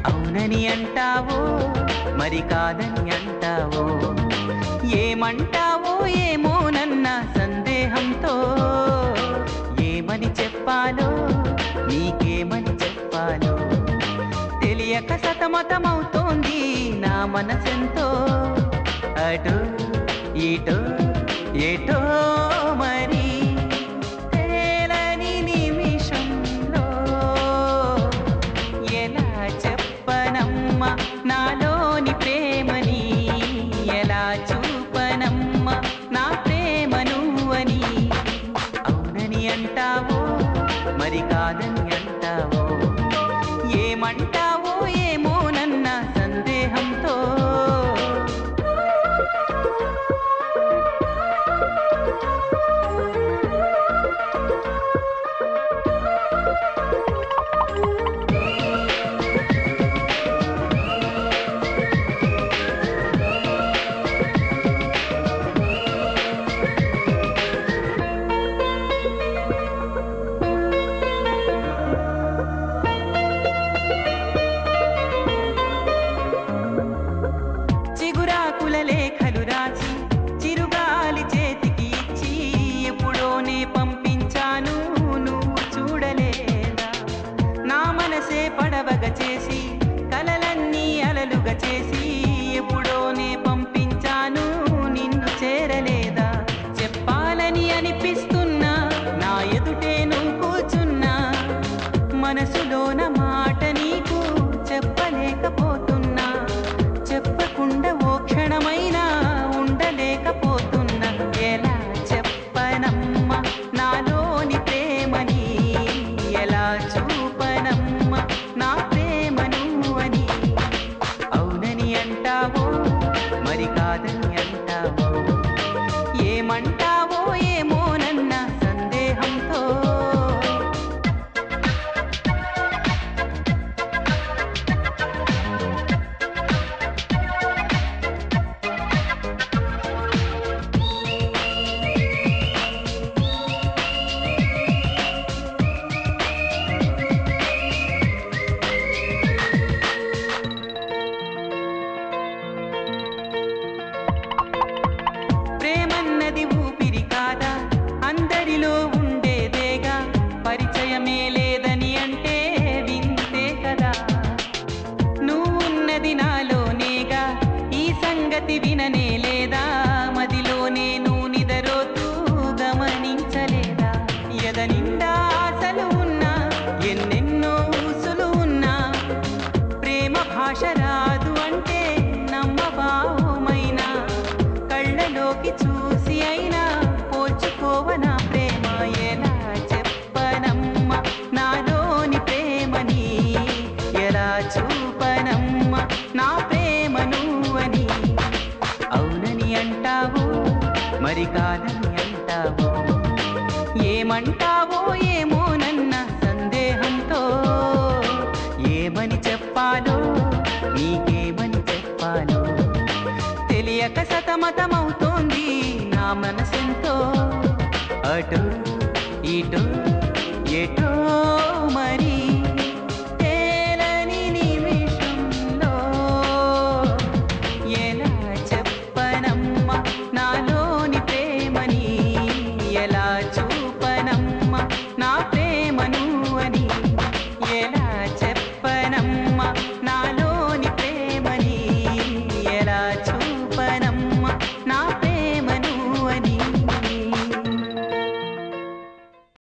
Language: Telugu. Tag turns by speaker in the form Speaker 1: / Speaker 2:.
Speaker 1: అవునని అంటావో మరి కాదని అంటావో, ఏమంటావో ఏమోనన్న సందేహంతో, ఏమని చెప్పాలో నీకేమని చెప్పాలో తెలియక సతమతమవుతోంది నా మనసెంతో. అటో ఇటో ఎటో మరి తేలని నిమిషంలో, ఎలా చెప్పనమ్మా నాలోని ప్రేమని, ఎలా చూపనమ్మా నా ప్రేమ నువ్వని. అవునని అంటావో మరి కాదని అంటావో, ఏమంటావో ఏమోనన్న సందేహంతో. చిగురాకుల లేఖలు రాసి చిరుగాలి చేతికి ఇచ్చి ఎప్పుడోనే పంపించాను నువ్వు చూడలేదా. నా మనసే పడవగా చేసి కలలన్నీ అలలుగా చేసి ఎప్పుడోనే పంపించాను నిన్ను చేరలేదా. చెప్పాలని అనిపిస్తున్నా నా ఎదుటే నువ్వు కూర్చున్నా, మనసులోన మాట నీకు చెప్పలేకపోతున్నా. చెప్పకుండా ఓ క్షణమైనా ఉండలేకపోతున్నా. ఎలా చెప్పనమ్మా నాలోని ప్రేమని, ఎలా చూపనమ్మా నా ప్రేమ నువ్వని. అవునని అంటావో మరి కాదని అంటావో, ఏమంటావో ఏమోనన్న సందేహంతో. ప్రేమన్నది ఊపిరి కాదా, అందరిలో ఉండేదేగా, పరిచయమే లేదని అంటే వింతే కదా. నువ్వున్నది నాలోనేగా, ఈ సంగతి విననే లేదా, మదిలోనే నువ్వు నిదరోతూ గమనించలేదా. ఎద నిండా ఆశలు ఉన్నా ఎన్నెన్నో ఊసులు ఉన్నా, ప్రేమ భాష రాదు అంటే నమ్మబావుమైనా, కళ్ళలోకి చూసి అయినా పోల్చుకోవనా ప్రేమ. ఎలా చెప్పనమ్మా నాలోని ప్రేమని, ఎలా చూపనమ్మా నా ప్రేమ నువ్వని. అవునని అంటావో మరి కాదని అంటావో, ఏమంటావో ఏమోనన్న సందేహంతో. ఏమని చెప్పాలో నీకేమని చెప్పాలో తెలియక సతమతమవుతోంది నా మనసెంతో. అటో ఇటో ఎటో మరి తేలని నిమిషంలో, ఎలా చెప్పనమ్మా నాలోని ప్రేమని, ఎలా